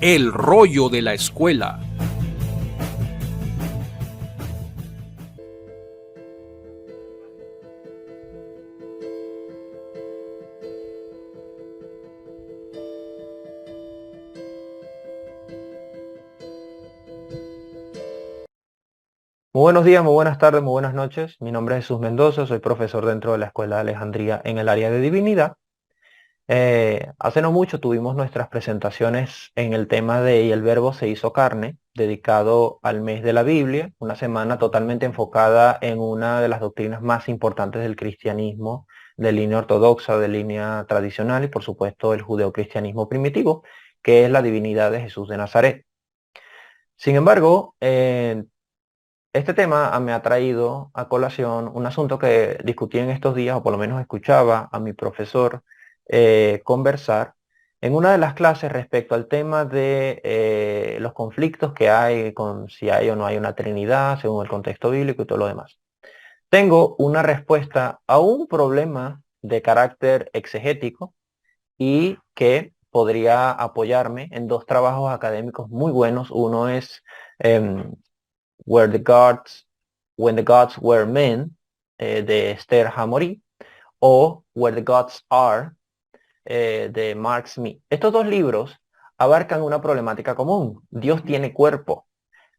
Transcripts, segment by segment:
El rollo de la escuela. Muy buenos días, muy buenas tardes, muy buenas noches. Mi nombre es Jesús Mendoza, soy profesor dentro de la Escuela de Alejandría en el área de Divinidad. Hace no mucho tuvimos nuestras presentaciones en el tema de Y el Verbo se hizo carne, dedicado al mes de la Biblia, una semana totalmente enfocada en una de las doctrinas más importantes del cristianismo, de línea ortodoxa, de línea tradicional y por supuesto el judeocristianismo primitivo, que es la divinidad de Jesús de Nazaret. Sin embargo, este tema me ha traído a colación un asunto que discutí en estos días, o por lo menos escuchaba a mi profesor conversar en una de las clases respecto al tema de los conflictos que hay con si hay o no hay una Trinidad, según el contexto bíblico y todo lo demás. Tengo una respuesta a un problema de carácter exegético y que podría apoyarme en dos trabajos académicos muy buenos. Uno es em, Where the Gods, When the Gods Were Men, de Esther Hamory, o Where the Gods Are, de Mark Smith. Estos dos libros abarcan una problemática común. Dios tiene cuerpo.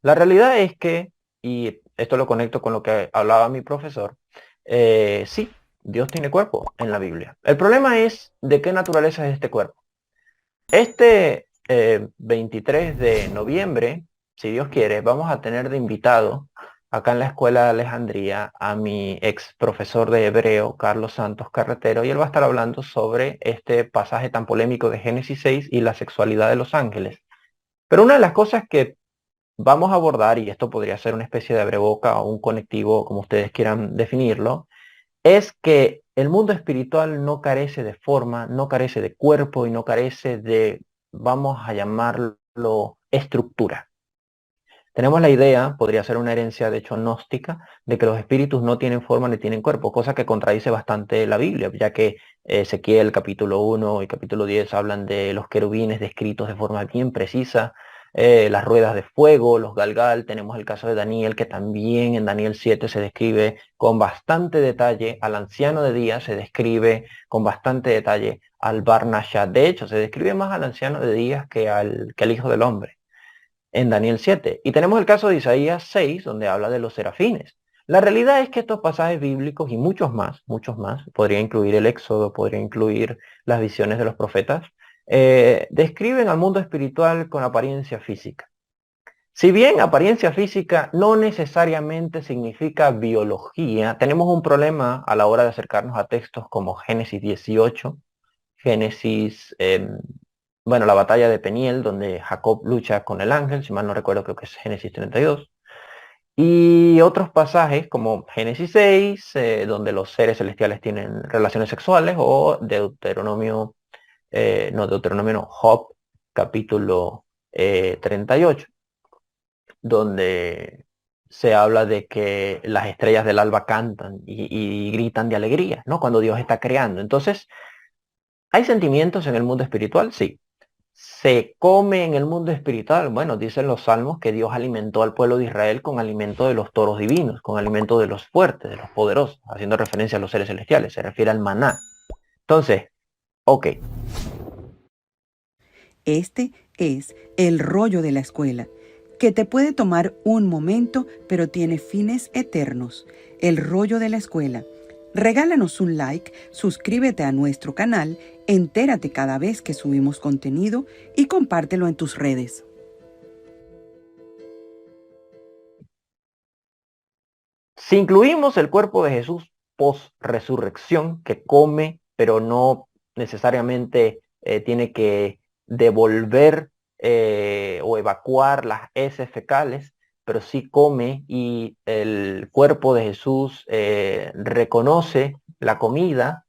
La realidad es que, y esto lo conecto con lo que hablaba mi profesor, sí, Dios tiene cuerpo en la Biblia. El problema es de qué naturaleza es este cuerpo. Este 23 de noviembre, si Dios quiere, vamos a tener de invitado acá en la Escuela de Alejandría a mi ex profesor de hebreo, Carlos Santos Carretero, y él va a estar hablando sobre este pasaje tan polémico de Génesis 6 y la sexualidad de los ángeles. Pero una de las cosas que vamos a abordar, y esto podría ser una especie de abreboca o un conectivo, como ustedes quieran definirlo, es que el mundo espiritual no carece de forma, no carece de cuerpo y no carece de, vamos a llamarlo, estructura. Tenemos la idea, podría ser una herencia de hecho gnóstica, de que los espíritus no tienen forma ni tienen cuerpo, cosa que contradice bastante la Biblia, ya que Ezequiel capítulo 1 y capítulo 10 hablan de los querubines descritos de forma bien precisa, las ruedas de fuego, los galgal. Tenemos el caso de Daniel, que también en Daniel 7 se describe con bastante detalle, al anciano de días se describe con bastante detalle, al Barnashad. De hecho, se describe más al anciano de días que al Hijo del Hombre en Daniel 7. Y tenemos el caso de Isaías 6, donde habla de los serafines. La realidad es que estos pasajes bíblicos y muchos más, podría incluir el Éxodo, podría incluir las visiones de los profetas, describen al mundo espiritual con apariencia física. Si bien apariencia física no necesariamente significa biología, tenemos un problema a la hora de acercarnos a textos como Génesis 18, Génesis, bueno, la batalla de Peniel, donde Jacob lucha con el ángel, si mal no recuerdo, creo que es Génesis 32. Y otros pasajes como Génesis 6, donde los seres celestiales tienen relaciones sexuales, o Deuteronomio no, Job, capítulo 38, donde se habla de que las estrellas del alba cantan y gritan de alegría, ¿no? Cuando Dios está creando. Entonces, ¿hay sentimientos en el mundo espiritual? Sí. ¿Se come en el mundo espiritual? Bueno, dicen los salmos que Dios alimentó al pueblo de Israel con alimento de los toros divinos, con alimento de los fuertes, de los poderosos, haciendo referencia a los seres celestiales, se refiere al maná. Entonces, ok. Este es el rollo de la escuela, que te puede tomar un momento, pero tiene fines eternos. El rollo de la escuela. Regálanos un like, suscríbete a nuestro canal, entérate cada vez que subimos contenido y compártelo en tus redes. Si incluimos el cuerpo de Jesús post-resurrección, que come, pero no necesariamente tiene que devolver o evacuar las heces fecales, pero sí come y el cuerpo de Jesús reconoce la comida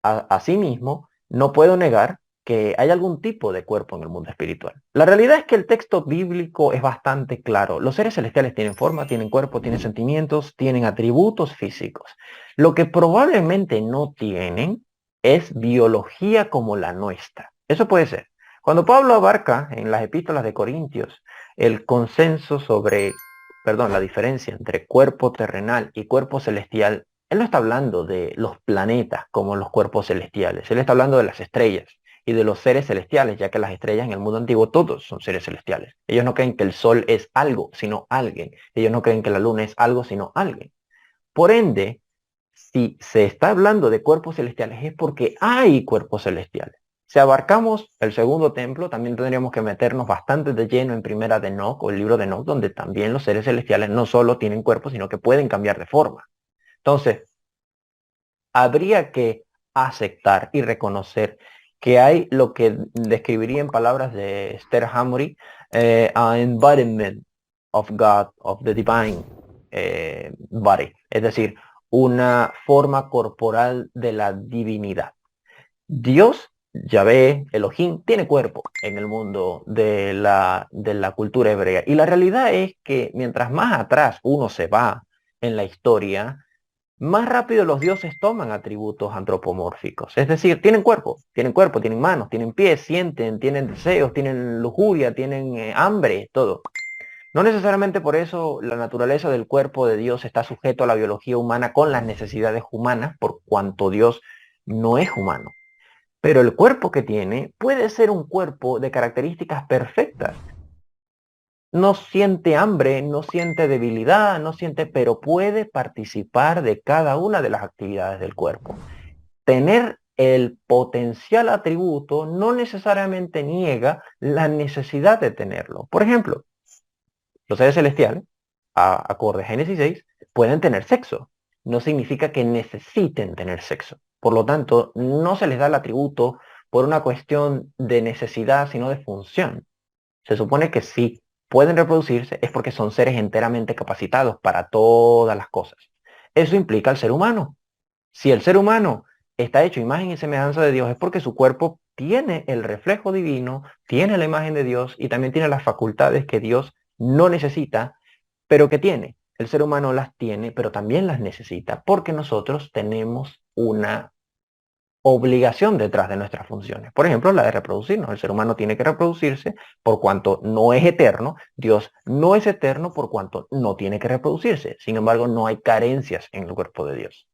a sí mismo, no puedo negar que hay algún tipo de cuerpo en el mundo espiritual. La realidad es que el texto bíblico es bastante claro. Los seres celestiales tienen forma, tienen cuerpo, tienen sentimientos, tienen atributos físicos. Lo que probablemente no tienen es biología como la nuestra. Eso puede ser. Cuando Pablo abarca en las epístolas de Corintios el consenso sobre, la diferencia entre cuerpo terrenal y cuerpo celestial, él no está hablando de los planetas como los cuerpos celestiales, él está hablando de las estrellas y de los seres celestiales, ya que las estrellas en el mundo antiguo todos son seres celestiales. Ellos no creen que el sol es algo, sino alguien. Ellos no creen que la luna es algo, sino alguien. Por ende, si se está hablando de cuerpos celestiales es porque hay cuerpos celestiales. Si abarcamos el segundo templo, también tendríamos que meternos bastante de lleno en Primera de Enoc o el libro de Enoc, donde también los seres celestiales no solo tienen cuerpos, sino que pueden cambiar de forma. Entonces, habría que aceptar y reconocer que hay lo que describiría en palabras de Esther Hamuri, an embodiment of God, of the divine body, es decir, una forma corporal de la divinidad. Dios, Yahvé, Elohim, tiene cuerpo en el mundo de la cultura hebrea. Y la realidad es que mientras más atrás uno se va en la historia, más rápido los dioses toman atributos antropomórficos. Es decir, tienen cuerpo, tienen manos, tienen pies, sienten, tienen deseos, tienen lujuria, tienen hambre, todo. No necesariamente por eso la naturaleza del cuerpo de Dios está sujeto a la biología humana con las necesidades humanas, por cuanto Dios no es humano. Pero el cuerpo que tiene puede ser un cuerpo de características perfectas. No siente hambre, no siente debilidad, pero puede participar de cada una de las actividades del cuerpo. Tener el potencial atributo no necesariamente niega la necesidad de tenerlo. Por ejemplo, los seres celestiales, acorde a Génesis 6, pueden tener sexo. No significa que necesiten tener sexo. Por lo tanto, no se les da el atributo por una cuestión de necesidad, sino de función. Se supone que si pueden reproducirse es porque son seres enteramente capacitados para todas las cosas. Eso implica al ser humano. Si el ser humano está hecho imagen y semejanza de Dios, es porque su cuerpo tiene el reflejo divino, tiene la imagen de Dios y también tiene las facultades que Dios no necesita, pero que tiene. El ser humano las tiene, pero también las necesita, porque nosotros tenemos una obligación detrás de nuestras funciones. Por ejemplo, la de reproducirnos. El ser humano tiene que reproducirse por cuanto no es eterno. Dios no es eterno por cuanto no tiene que reproducirse. Sin embargo, no hay carencias en el cuerpo de Dios.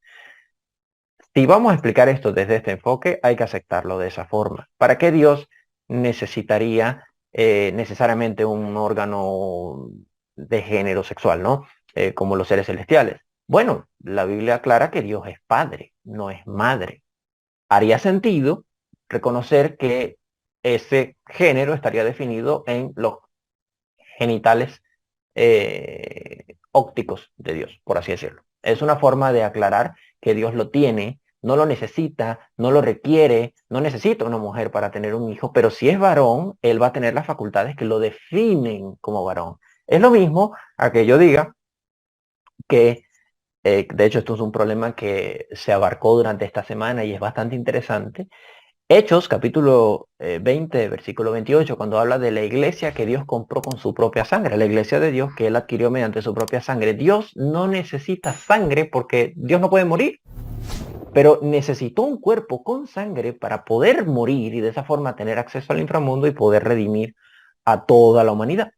Si vamos a explicar esto desde este enfoque, hay que aceptarlo de esa forma. ¿Para qué Dios necesitaría necesariamente un órgano de género sexual, ¿no? Como los seres celestiales. Bueno, la Biblia aclara que Dios es padre, no es madre. Haría sentido reconocer que ese género estaría definido en los genitales ópticos de Dios, por así decirlo. Es una forma de aclarar que Dios lo tiene, no lo necesita, no lo requiere, no necesita una mujer para tener un hijo, pero si es varón, él va a tener las facultades que lo definen como varón. Es lo mismo a que yo diga que, de hecho esto es un problema que se abarcó durante esta semana y es bastante interesante. Hechos, capítulo 20, versículo 28, cuando habla de la iglesia que Dios compró con su propia sangre, la iglesia de Dios que Él adquirió mediante su propia sangre. Dios no necesita sangre porque Dios no puede morir, pero necesitó un cuerpo con sangre para poder morir y de esa forma tener acceso al inframundo y poder redimir a toda la humanidad,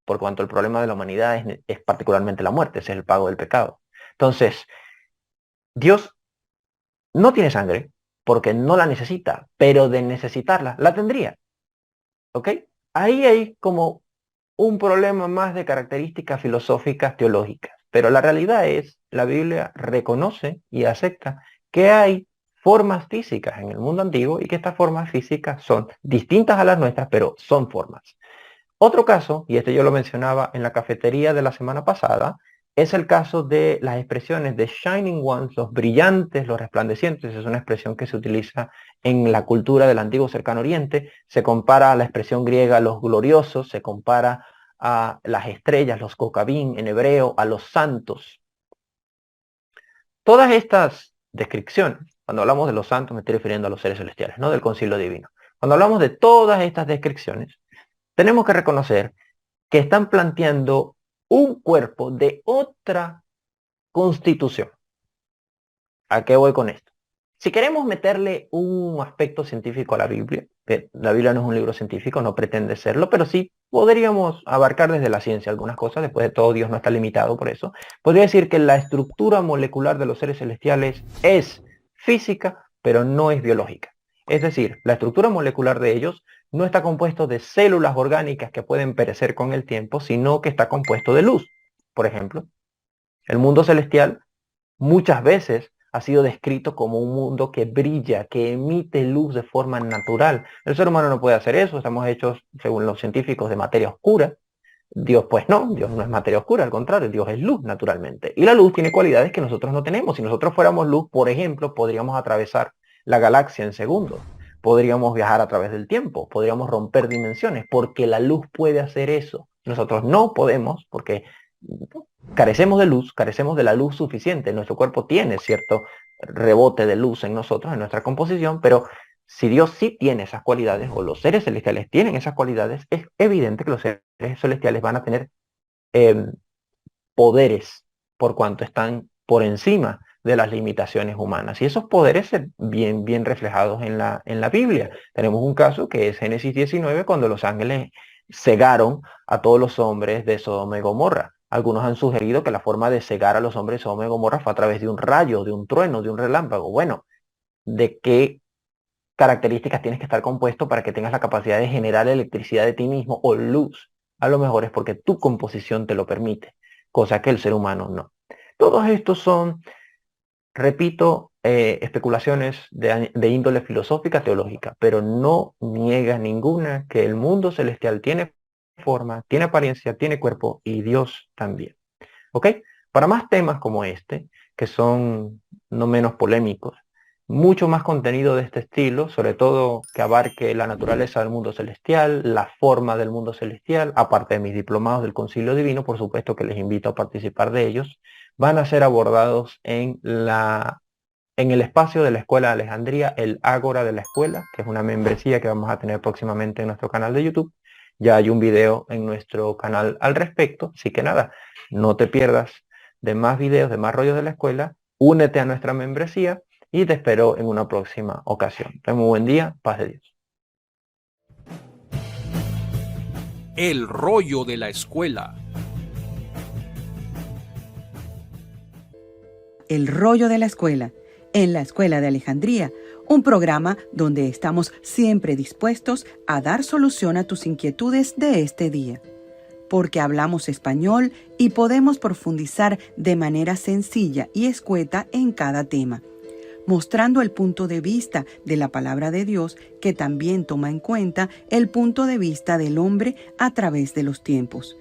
por cuanto el problema de la humanidad es particularmente la muerte, ese es el pago del pecado. Entonces, Dios no tiene sangre porque no la necesita, pero de necesitarla, la tendría. ¿Ok? Ahí hay como un problema más de características filosóficas teológicas. Pero la realidad es, la Biblia reconoce y acepta que hay formas físicas en el mundo antiguo y que estas formas físicas son distintas a las nuestras, pero son formas. Otro caso, y este yo lo mencionaba en la cafetería de la semana pasada, es el caso de las expresiones de Shining Ones, los brillantes, los resplandecientes. Es una expresión que se utiliza en la cultura del antiguo cercano oriente. Se compara a la expresión griega los gloriosos, se compara a las estrellas, los kokabim en hebreo, a los santos. Todas estas descripciones, cuando hablamos de los santos me estoy refiriendo a los seres celestiales, no del concilio divino. Cuando hablamos de todas estas descripciones, tenemos que reconocer que están planteando un cuerpo de otra constitución. ¿A qué voy con esto? Si queremos meterle un aspecto científico a la Biblia no es un libro científico, no pretende serlo, pero sí podríamos abarcar desde la ciencia algunas cosas. Después de todo, Dios no está limitado por eso. Podría decir que la estructura molecular de los seres celestiales es física, pero no es biológica. Es decir, la estructura molecular de ellos no está compuesto de células orgánicas que pueden perecer con el tiempo, sino que está compuesto de luz. Por ejemplo, el mundo celestial muchas veces ha sido descrito como un mundo que brilla, que emite luz de forma natural. El ser humano no puede hacer eso, estamos hechos, según los científicos, de materia oscura. Dios pues no, Dios no es materia oscura, al contrario, Dios es luz naturalmente. Y la luz tiene cualidades que nosotros no tenemos. Si nosotros fuéramos luz, por ejemplo, podríamos atravesar la galaxia en segundos. Podríamos viajar a través del tiempo, podríamos romper dimensiones, porque la luz puede hacer eso. Nosotros no podemos, porque carecemos de luz, carecemos de la luz suficiente. Nuestro cuerpo tiene cierto rebote de luz en nosotros, en nuestra composición, pero si Dios sí tiene esas cualidades, o los seres celestiales tienen esas cualidades, es evidente que los seres celestiales van a tener poderes, por cuanto están por encima de las limitaciones humanas. Y esos poderes se bien reflejados en la Biblia. Tenemos un caso que es Génesis 19, cuando los ángeles cegaron a todos los hombres de Sodoma y Gomorra. Algunos han sugerido que la forma de cegar a los hombres de Sodoma y Gomorra fue a través de un rayo, de un trueno, de un relámpago. Bueno, ¿de qué características tienes que estar compuesto para que tengas la capacidad de generar electricidad de ti mismo o luz? A lo mejor es porque tu composición te lo permite, cosa que el ser humano no. Todos estos son, repito, especulaciones de índole filosófica, teológica, pero no niega ninguna que el mundo celestial tiene forma, tiene apariencia, tiene cuerpo, y Dios también. ¿Ok? Para más temas como este, que son no menos polémicos, mucho más contenido de este estilo, sobre todo que abarque la naturaleza del mundo celestial, la forma del mundo celestial, aparte de mis diplomados del Concilio Divino, por supuesto que les invito a participar de ellos, van a ser abordados en el espacio de la Escuela de Alejandría, el Ágora de la Escuela, que es una membresía que vamos a tener próximamente en nuestro canal de YouTube. Ya hay un video en nuestro canal al respecto, así que nada, no te pierdas de más videos, de más rollos de la escuela. Únete a nuestra membresía y te espero en una próxima ocasión. Ten muy buen día, paz de Dios. El rollo de la escuela. El rollo de la escuela, en la Escuela de Alejandría, un programa donde estamos siempre dispuestos a dar solución a tus inquietudes de este día. Porque hablamos español y podemos profundizar de manera sencilla y escueta en cada tema, mostrando el punto de vista de la palabra de Dios, que también toma en cuenta el punto de vista del hombre a través de los tiempos.